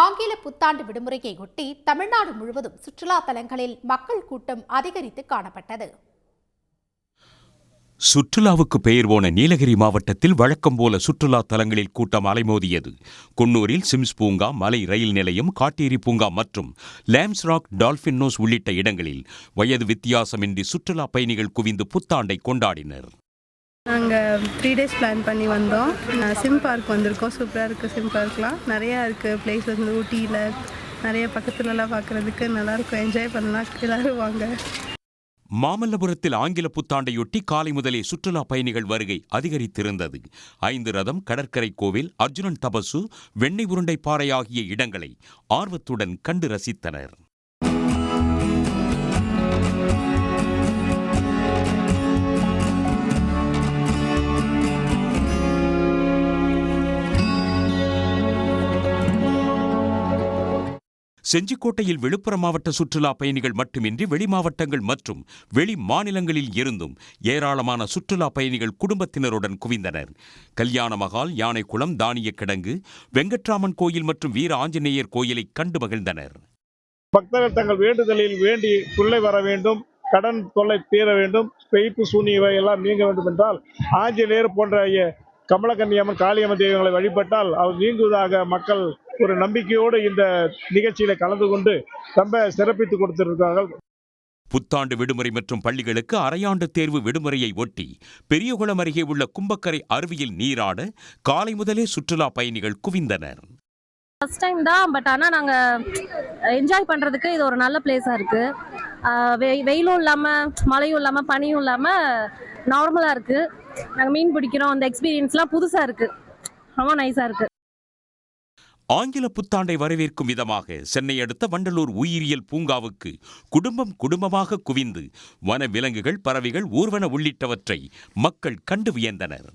ஆங்கில புத்தாண்டு விடுமுறையையொட்டி தமிழ்நாடு முழுவதும் சுற்றுலா தலங்களில் மக்கள் கூட்டம் அதிகரித்து காணப்பட்டது. சுற்றுலாவுக்கு பெயர் போன நீலகிரி மாவட்டத்தில் வழக்கம் போல சுற்றுலா தலங்களில் கூட்டம் அலைமோதியது. குன்னூரில் சிம்ஸ் பூங்கா, மலை ரயில் நிலையம், காட்டேரி பூங்கா மற்றும் லேம்ஸ் ராக் டால்பின் நோஸ் உள்ளிட்ட இடங்களில் வயது வித்தியாசமின்றி சுற்றுலா பயணிகள் குவிந்து புத்தாண்டை கொண்டாடினர். நாங்கள் 3 days பிளான் பண்ணி வந்தோம். சிம் பார்க் வந்திருக்கோம். சூப்பராக இருக்குது. சிம் பார்க்லாம் நிறையா இருக்குது. பிளேஸ் வந்து ஊட்டியில் நிறைய பக்கத்துலலாம் பார்க்குறதுக்கு நல்லாயிருக்கும். என்ஜாய் பண்ணலாம். எல்லோரும் வாங்க. மாமல்லபுரத்தில் ஆங்கில புத்தாண்டையொட்டி காலை முதலே சுற்றுலா பயணிகள் வருகை அதிகரித்திருந்தது. 5 ரதம், கடற்கரை கோவில், அர்ஜுனன் தபசு, வெண்ணெய் உருண்டை பாறை ஆகிய இடங்களை ஆர்வத்துடன் கண்டு ரசித்தனர். செஞ்சிக்கோட்டையில் விழுப்புரம் மாவட்ட சுற்றுலா பயணிகள் மட்டுமின்றி வெளி மாவட்டங்கள் மற்றும் வெளி மாநிலங்களில் இருந்தும் ஏராளமான சுற்றுலா பயணிகள் குடும்பத்தினருடன் குவிந்தனர். கல்யாண மகால், யானைக்குளம், தானிய கிடங்கு, வெங்கட்ராமன் கோயில் மற்றும் வீர ஆஞ்சநேயர் கோயிலை கண்டு மகிழ்ந்தனர். பக்தர்கள் தங்கள் வேண்டுதலில் வேண்டி தொல்லை வர வேண்டும், கடன் தொல்லை தீர வேண்டும், பெய்ப்பு சூனியவை எல்லாம் நீங்க வேண்டும் என்றால் ஆஞ்சநேயர் போன்ற கமலக்கன்னியம்மன், காளியம்மன் தெய்வங்களை வழிபட்டால் அவர் நீங்குவதாக மக்கள் ஒரு நம்பிக்கையோடு இந்த நிகழ்ச்சியில கலந்து கொண்டு ரொம்ப சிறப்பித்துக் கொடுத்திருக்கிறார்கள். புத்தாண்டு விடுமுறை மற்றும் பள்ளிகளுக்கு அரையாண்டு தேர்வு விடுமுறையை ஒட்டி பெரியகுளம் அருகே உள்ள கும்பக்கரை அருவியில் நீராட காலை முதலே சுற்றுலா பயணிகள் குவிந்தனர். ஃபர்ஸ்ட் டைம் தான், பட் ஆனால் நாங்கள் என்ஜாய் பண்ணுறதுக்கு இது ஒரு நல்ல பிளேஸாக இருக்குது. வெயிலும் இல்லாமல், மழையும் இல்லாமல், பனியும் இல்லாமல் நார்மலாக இருக்குது. நாங்கள் மீன் பிடிக்கிறோம். அந்த எக்ஸ்பீரியன்ஸ்லாம் புதுசாக இருக்குது. ரொம்ப நைஸாக இருக்குது. ஆங்கில புத்தாண்டை வரவேற்கும் விதமாக சென்னை அடுத்த வண்டலூர் உயிரியல் பூங்காவுக்கு குடும்பமாக குவிந்து வன விலங்குகள், பறவைகள், ஊர்வன உள்ளிட்டவற்றை மக்கள் கண்டு வியந்தனர்.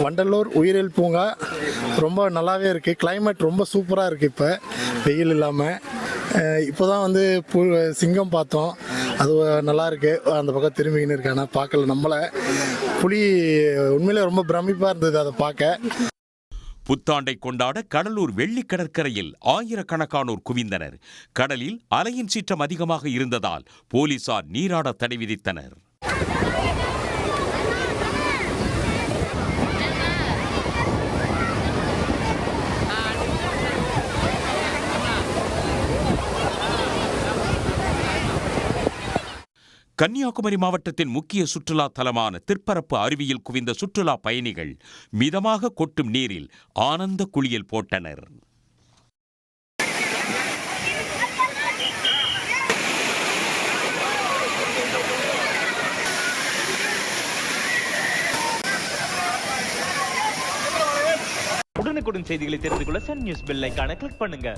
வண்டலூர் உயிரியல் பூங்கா ரொம்ப நல்லாவே இருக்குது. கிளைமேட் ரொம்ப சூப்பராக இருக்குது. இப்போ வெயில் இல்லாமல் இப்போ தான் வந்து சிங்கம் பார்த்தோம். அது நல்லா இருக்கு. அந்த பக்கம் திரும்பிக்கின்னு இருக்கானா பார்க்கல. நம்மளை புலி உண்மையிலே ரொம்ப பிரமிப்பாக இருந்தது அதை பார்க்க. புத்தாண்டை கொண்டாட கடலூர் வெள்ளி கடற்கரையில் ஆயிரக்கணக்கானோர் குவிந்தனர். கடலில் அலையின் சீற்றம் அதிகமாக இருந்ததால் போலீசார் நீராட தடை விதித்தனர். கன்னியாகுமரி மாவட்டத்தின் முக்கிய சுற்றுலா தலமான திற்பரப்பு அருவியில் குவிந்த சுற்றுலா பயணிகள் மிதமாக கொட்டும் நீரில் ஆனந்த குளியல் போட்டனர். உடனுக்குடன் செய்திகளை தெரிந்து கொள்ள சன் நியூஸ் பெல் ஐகானை கிளிக் பண்ணுங்க.